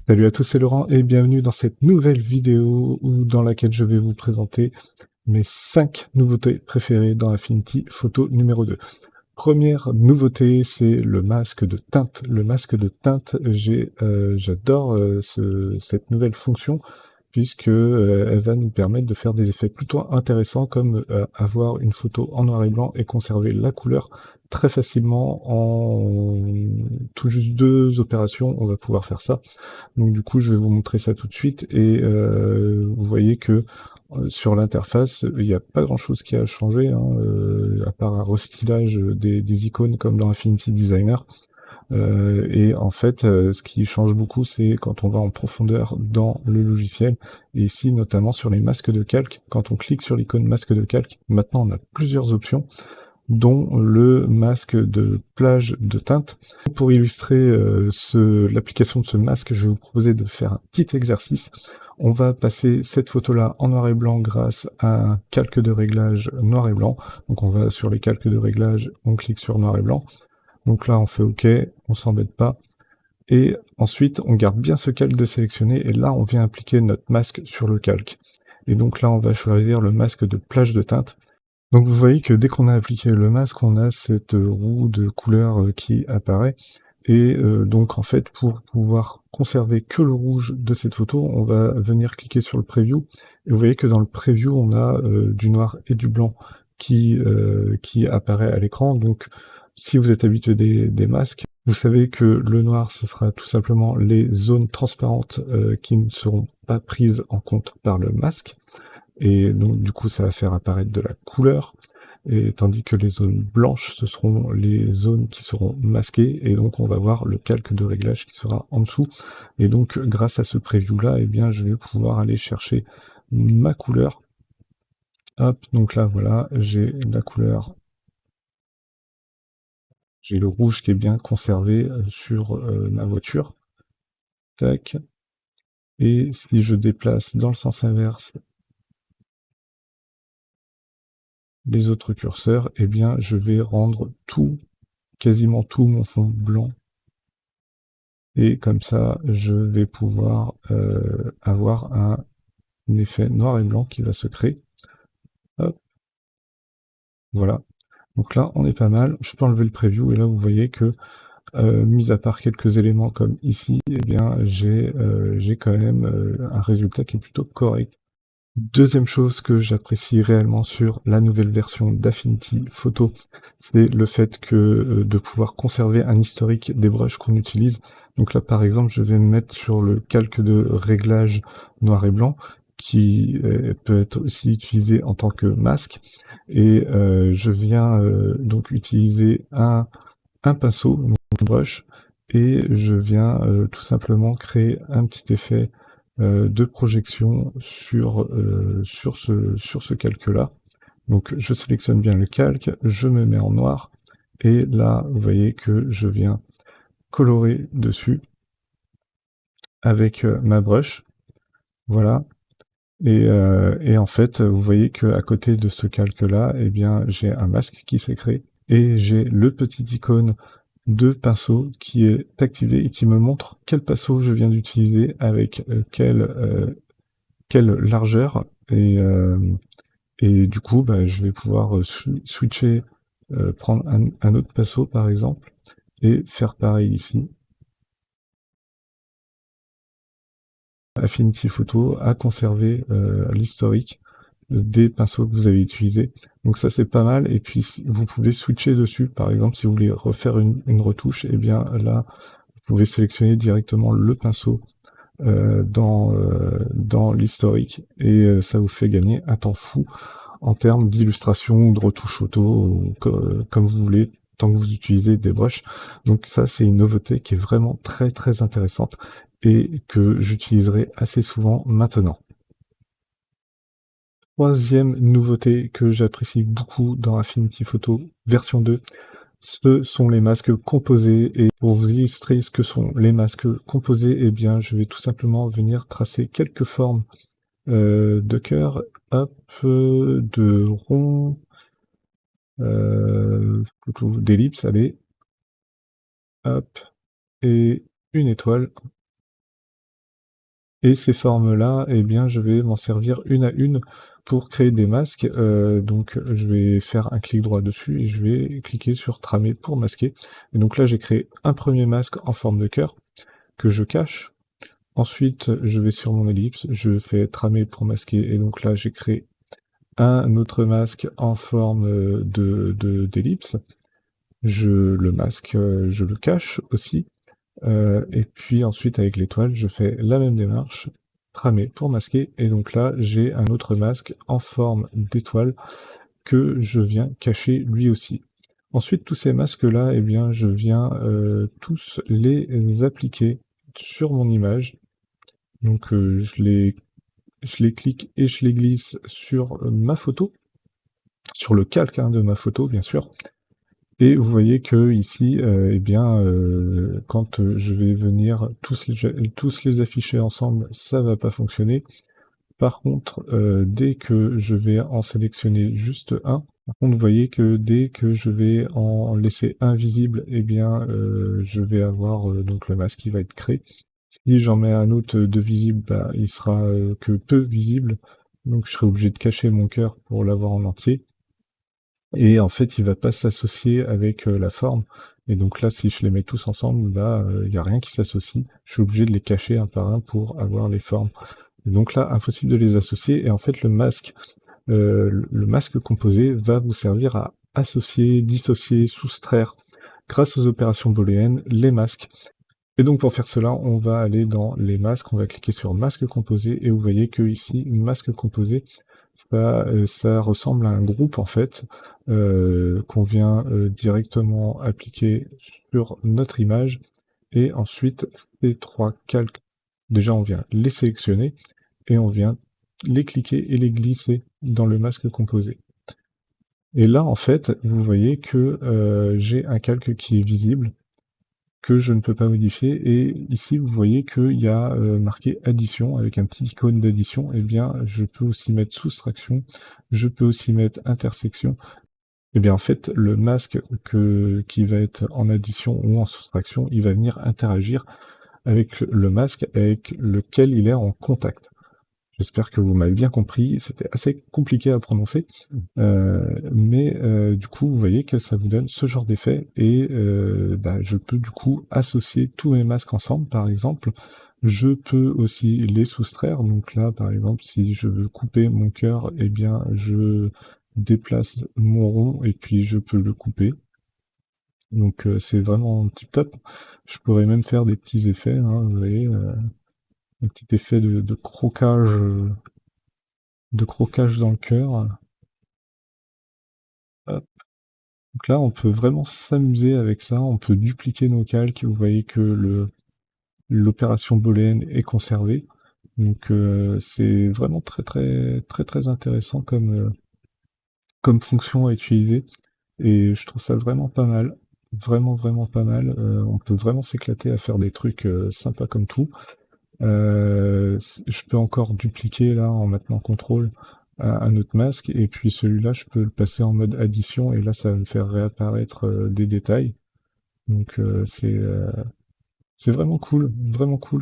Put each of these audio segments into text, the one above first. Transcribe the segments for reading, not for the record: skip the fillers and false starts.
Salut à tous, c'est Laurent et bienvenue dans cette nouvelle vidéo dans laquelle je vais vous présenter mes 5 nouveautés préférées dans Affinity Photo numéro 2. Première nouveauté, c'est le masque de teinte. Le masque de teinte, j'adore cette nouvelle fonction puisque elle va nous permettre de faire des effets plutôt intéressants comme avoir une photo en noir et blanc et conserver la couleur très facilement en tout juste 2 opérations. On va pouvoir faire ça. Donc du coup, je vais vous montrer ça tout de suite et vous voyez que sur l'interface, il n'y a pas grand-chose qui a changé, hein, à part un restylage des icônes comme dans Affinity Designer. Et en fait, ce qui change beaucoup, c'est quand on va en profondeur dans le logiciel, et ici notamment sur les masques de calque. Quand on clique sur l'icône masque de calque, maintenant on a plusieurs options, dont le masque de plage de teinte. Pour illustrer l'application de ce masque, je vais vous proposer de faire un petit exercice. On va passer cette photo-là en noir et blanc grâce à un calque de réglage noir et blanc. Donc on va sur les calques de réglage, on clique sur noir et blanc. Donc là on fait OK, on s'embête pas. Et ensuite on garde bien ce calque de sélectionné et là on vient appliquer notre masque sur le calque. Et donc là on va choisir le masque de plage de teinte. Donc vous voyez que dès qu'on a appliqué le masque, on a cette roue de couleur qui apparaît. Et donc en fait, pour pouvoir conserver que le rouge de cette photo, on va venir cliquer sur le preview. Et vous voyez que dans le preview, on a du noir et du blanc qui apparaît à l'écran. Donc si vous êtes habitué des masques, vous savez que le noir, ce sera tout simplement les zones transparentes qui ne seront pas prises en compte par le masque. Et donc du coup ça va faire apparaître de la couleur, et tandis que les zones blanches, ce seront les zones qui seront masquées, et donc on va voir le calque de réglage qui sera en dessous. Et donc grâce à ce preview là, eh bien je vais pouvoir aller chercher ma couleur. Hop, donc là voilà, j'ai la couleur, j'ai le rouge qui est bien conservé sur ma voiture. Tac. Et si je déplace dans le sens inverse les autres curseurs, eh bien je vais rendre quasiment tout mon fond blanc. Et comme ça, je vais pouvoir avoir un effet noir et blanc qui va se créer. Hop, voilà. Donc là, on est pas mal. Je peux enlever le preview et là, vous voyez que, mis à part quelques éléments comme ici, eh bien, j'ai quand même un résultat qui est plutôt correct. Deuxième chose que j'apprécie réellement sur la nouvelle version d'Affinity Photo, c'est le fait que de pouvoir conserver un historique des brushes qu'on utilise. Donc là, par exemple, je vais me mettre sur le calque de réglage noir et blanc, qui peut être aussi utilisé en tant que masque. Et je viens donc utiliser un pinceau, donc une brush, et je viens tout simplement créer un petit effet de projection sur ce calque-là. Donc je sélectionne bien le calque, je me mets en noir, et là, vous voyez que je viens colorer dessus avec ma brush. Voilà. Et en fait, vous voyez que à côté de ce calque-là, eh bien, j'ai un masque qui s'est créé, et j'ai le petit icône de pinceau qui est activé et qui me montre quel pinceau je viens d'utiliser avec quelle largeur. Et du coup, bah, je vais pouvoir switcher, prendre un autre pinceau par exemple, et faire pareil ici. Affinity Photo a conservé l'historique des pinceaux que vous avez utilisés. Donc ça c'est pas mal, et puis vous pouvez switcher dessus, par exemple si vous voulez refaire une retouche, et bien là vous pouvez sélectionner directement le pinceau dans l'historique, et ça vous fait gagner un temps fou en termes d'illustration ou de retouche photo, ou comme vous voulez, tant que vous utilisez des brushes. Donc ça, c'est une nouveauté qui est vraiment très très intéressante et que j'utiliserai assez souvent maintenant. Troisième nouveauté que j'apprécie beaucoup dans Affinity Photo version 2, ce sont les masques composés. Et pour vous illustrer ce que sont les masques composés, eh bien, je vais tout simplement venir tracer quelques formes de cœur, hop, de rond, d'ellipse, allez, hop, et une étoile. Et ces formes-là, eh bien, je vais m'en servir une à une pour créer des masques. Donc, je vais faire un clic droit dessus et je vais cliquer sur tramer pour masquer. Et donc là, j'ai créé un premier masque en forme de cœur que je cache. Ensuite, je vais sur mon ellipse, je fais tramer pour masquer. Et donc là, j'ai créé un autre masque en forme d'ellipse. Je le masque, je le cache aussi. Et puis ensuite, avec l'étoile, je fais la même démarche, tramer pour masquer. Et donc là, j'ai un autre masque en forme d'étoile que je viens cacher lui aussi. Ensuite, tous ces masques-là, eh bien, je viens tous les appliquer sur mon image. Donc, je les clique et je les glisse sur ma photo, sur le calque de ma photo, bien sûr. Et vous voyez que ici, eh bien, quand je vais venir tous les afficher ensemble, ça va pas fonctionner. Par contre, dès que je vais en sélectionner juste un, par contre, vous voyez que dès que je vais en laisser un visible, eh bien, je vais avoir donc le masque qui va être créé. Si j'en mets un autre de visible, bah, il sera que peu visible, donc je serai obligé de cacher mon cœur pour l'avoir en entier. Et en fait, il va pas s'associer avec la forme. Et donc là, si je les mets tous ensemble, bah, il n'y a rien qui s'associe. Je suis obligé de les cacher un par un pour avoir les formes. Et donc là, impossible de les associer. Et en fait, le masque composé va vous servir à associer, dissocier, soustraire, grâce aux opérations booléennes, les masques. Et donc pour faire cela, on va aller dans les masques, on va cliquer sur masque composé, et vous voyez que ici, masque composé, ça ressemble à un groupe en fait, qu'on vient directement appliquer sur notre image. Et ensuite, ces trois calques, déjà on vient les sélectionner, et on vient les cliquer et les glisser dans le masque composé. Et là, en fait, vous voyez que j'ai un calque qui est visible, que je ne peux pas modifier. Et ici, vous voyez qu'il y a marqué addition avec un petit icône d'addition. Eh bien, je peux aussi mettre soustraction, je peux aussi mettre intersection. Eh bien, en fait, le masque qui va être en addition ou en soustraction, il va venir interagir avec le masque avec lequel il est en contact. J'espère que vous m'avez bien compris, c'était assez compliqué à prononcer, mais du coup, vous voyez que ça vous donne ce genre d'effet et bah, je peux du coup associer tous mes masques ensemble, par exemple. Je peux aussi les soustraire, donc là, par exemple, si je veux couper mon cœur, eh bien, je déplace mon rond et puis je peux le couper. Donc c'est vraiment tip top. Je pourrais même faire des petits effets, hein, vous voyez, un petit effet de croquage dans le cœur. Hop. Donc là, on peut vraiment s'amuser avec ça. On peut dupliquer nos calques. Vous voyez que l'opération booléenne est conservée. Donc c'est vraiment très intéressant comme fonction à utiliser. Et je trouve ça vraiment pas mal. Vraiment pas mal. On peut vraiment s'éclater à faire des trucs sympas comme tout. Je peux encore dupliquer là en maintenant contrôle un autre masque et puis celui-là je peux le passer en mode addition et là ça va me faire réapparaître des détails. Donc c'est vraiment cool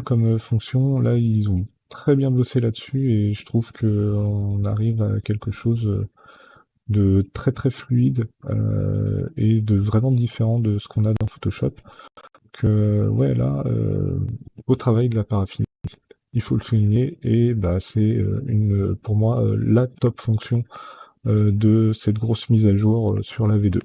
comme fonction. Là ils ont très bien bossé là-dessus et je trouve que on arrive à quelque chose de très fluide et de vraiment différent de ce qu'on a dans Photoshop. Donc ouais là au travail de la paraffine. Il faut le souligner, et bah, c'est pour moi la top fonction de cette grosse mise à jour sur la V2.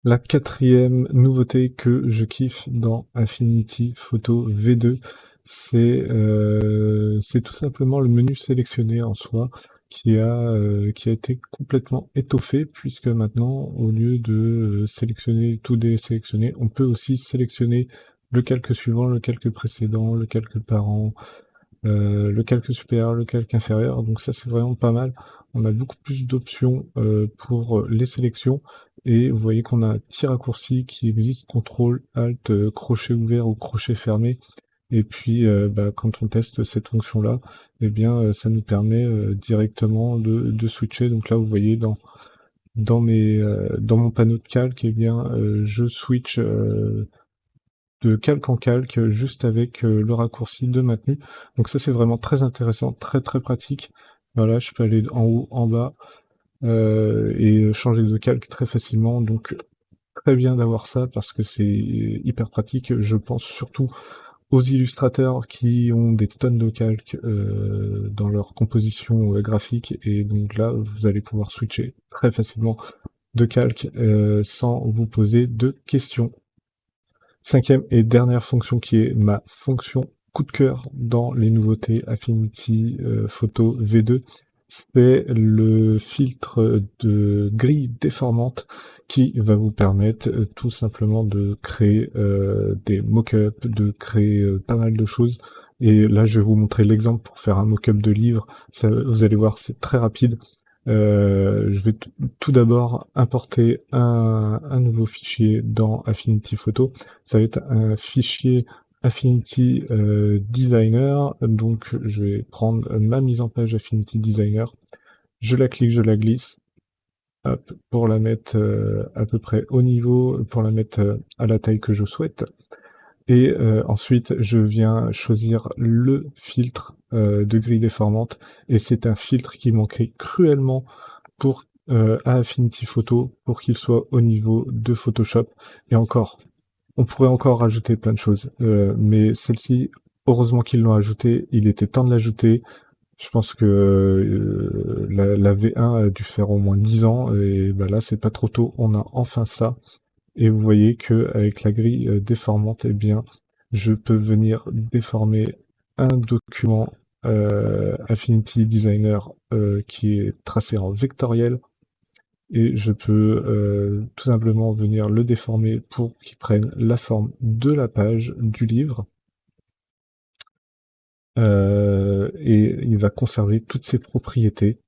La quatrième nouveauté que je kiffe dans Affinity Photo V2, c'est tout simplement le menu sélectionné en soi qui a été complètement étoffé puisque maintenant, au lieu de sélectionner tout désélectionner, on peut aussi sélectionner le calque suivant, le calque précédent, le calque parent, le calque supérieur, le calque inférieur, donc ça c'est vraiment pas mal. On a beaucoup plus d'options pour les sélections et vous voyez qu'on a un petit raccourci qui existe, CTRL, ALT, crochet ouvert ou crochet fermé. Et puis bah, quand on teste cette fonction-là, eh bien ça nous permet directement de switcher. Donc là vous voyez dans mon panneau de calque, eh bien je switch de calque en calque, juste avec le raccourci de maintenu. Donc ça, c'est vraiment très intéressant, très très pratique. Voilà, je peux aller en haut, en bas, et changer de calque très facilement. Donc très bien d'avoir ça parce que c'est hyper pratique. Je pense surtout aux illustrateurs qui ont des tonnes de calques dans leur composition graphique, et donc là vous allez pouvoir switcher très facilement de calque sans vous poser de questions. Cinquième et dernière fonction qui est ma fonction coup de cœur dans les nouveautés Affinity Photo V2, c'est le filtre de grille déformante qui va vous permettre tout simplement de créer des mock-ups, de créer pas mal de choses. Et là, je vais vous montrer l'exemple pour faire un mock-up de livre. Ça, vous allez voir, c'est très rapide. Je vais tout d'abord importer un nouveau fichier dans Affinity Photo. Ça va être un fichier Affinity Designer. Donc je vais prendre ma mise en page Affinity Designer. Je la clique, je la glisse. Hop, pour la mettre à peu près au niveau, pour la mettre à la taille que je souhaite. Et ensuite, je viens choisir le filtre de grille déformante. Et c'est un filtre qui manquait cruellement pour à Affinity Photo pour qu'il soit au niveau de Photoshop. Et encore, on pourrait encore rajouter plein de choses. Mais celle-ci, heureusement qu'ils l'ont ajouté. Il était temps de l'ajouter. Je pense que la V1 a dû faire au moins 10 ans. Et bah là, c'est pas trop tôt. On a enfin ça. Et vous voyez que avec la grille déformante, eh bien, je peux venir déformer un document Affinity Designer qui est tracé en vectoriel, et je peux tout simplement venir le déformer pour qu'il prenne la forme de la page du livre. Et il va conserver toutes ses propriétés.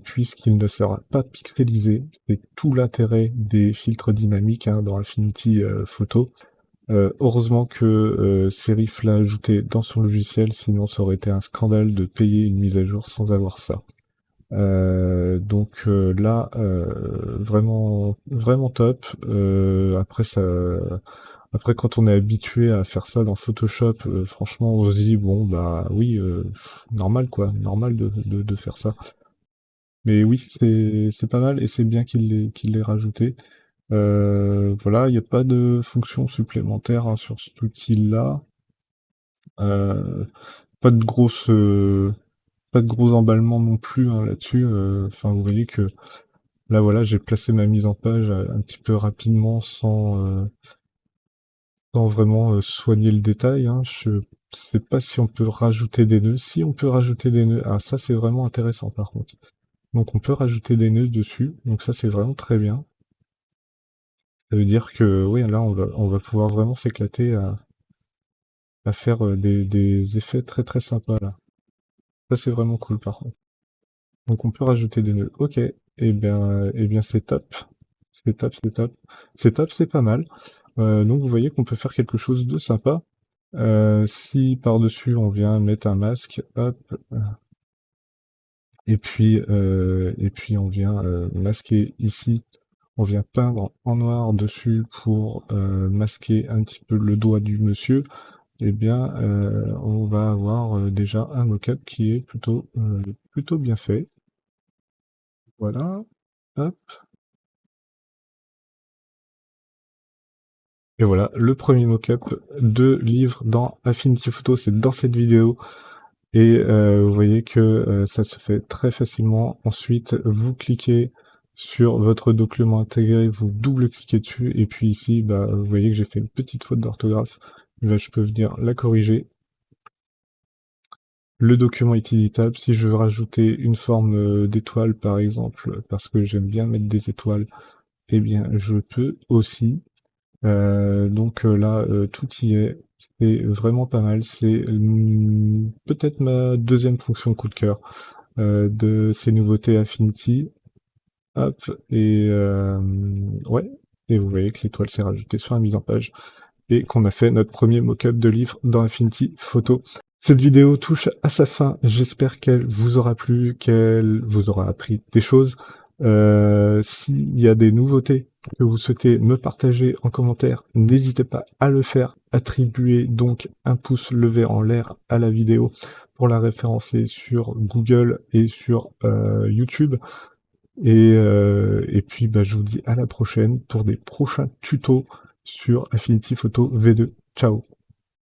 Puisqu'il ne sera pas pixelisé. C'est tout l'intérêt des filtres dynamiques dans Affinity Photo. Heureusement que Serif l'a ajouté dans son logiciel, sinon ça aurait été un scandale de payer une mise à jour sans avoir ça. Donc là, vraiment, vraiment top. Après, quand on est habitué à faire ça dans Photoshop, franchement, on se dit bon bah oui, normal quoi, normal de faire ça. Mais oui, c'est pas mal et c'est bien qu'il l'ait rajouté. Voilà, il n'y a pas de fonction supplémentaire sur cet outil-là. Pas de pas de gros emballements non plus là-dessus. Enfin, vous voyez que là, voilà, j'ai placé ma mise en page un petit peu rapidement sans vraiment soigner le détail. Je sais pas si on peut rajouter des nœuds. Si on peut rajouter des nœuds, ah ça c'est vraiment intéressant par contre. Donc on peut rajouter des nœuds dessus, donc ça c'est vraiment très bien. Ça veut dire que oui, là on va pouvoir vraiment s'éclater à faire des effets très très sympas là. Ça c'est vraiment cool par contre. Donc on peut rajouter des nœuds. Ok, et bien c'est top. C'est top, c'est top. C'est top, c'est pas mal. Donc vous voyez qu'on peut faire quelque chose de sympa. Si par-dessus on vient mettre un masque, hop, et puis on vient masquer ici. On vient peindre en noir dessus pour masquer un petit peu le doigt du monsieur. Eh bien, on va avoir déjà un mock-up qui est plutôt bien fait. Voilà. Hop. Et voilà, le premier mock-up de livre dans Affinity Photo, c'est dans cette vidéo. Et vous voyez que ça se fait très facilement. Ensuite, vous cliquez sur votre document intégré, vous double-cliquez dessus, et puis ici, bah, vous voyez que j'ai fait une petite faute d'orthographe. Là, je peux venir la corriger. Le document est éditable. Si je veux rajouter une forme d'étoile, par exemple, parce que j'aime bien mettre des étoiles, eh bien, je peux aussi. Donc là, tout y est. C'est vraiment pas mal. C'est peut-être ma deuxième fonction coup de cœur de ces nouveautés Affinity. Hop, et ouais. Et vous voyez que l'étoile s'est rajoutée sur la mise en page et qu'on a fait notre premier mock-up de livre dans Affinity Photo. Cette vidéo touche à sa fin. J'espère qu'elle vous aura plu, qu'elle vous aura appris des choses. S'il y a des nouveautés que vous souhaitez me partager en commentaire, n'hésitez pas à le faire. Attribuez donc un pouce levé en l'air à la vidéo pour la référencer sur Google et sur YouTube. Et puis je vous dis à la prochaine pour des prochains tutos sur Affinity Photo V2. Ciao!